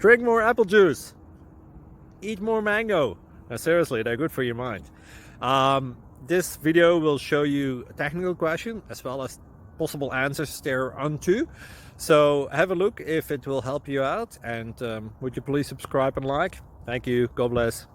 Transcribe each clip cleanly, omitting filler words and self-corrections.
Drink more apple juice. Eat more mango. Now, seriously, they're good for your mind. This video will show you a technical question as well as possible answers thereunto. So have a look if it will help you out, and would you please subscribe and like? Thank you. God bless.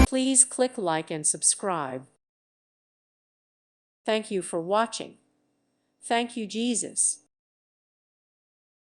Please click like and subscribe. Thank you for watching. Thank you, Jesus.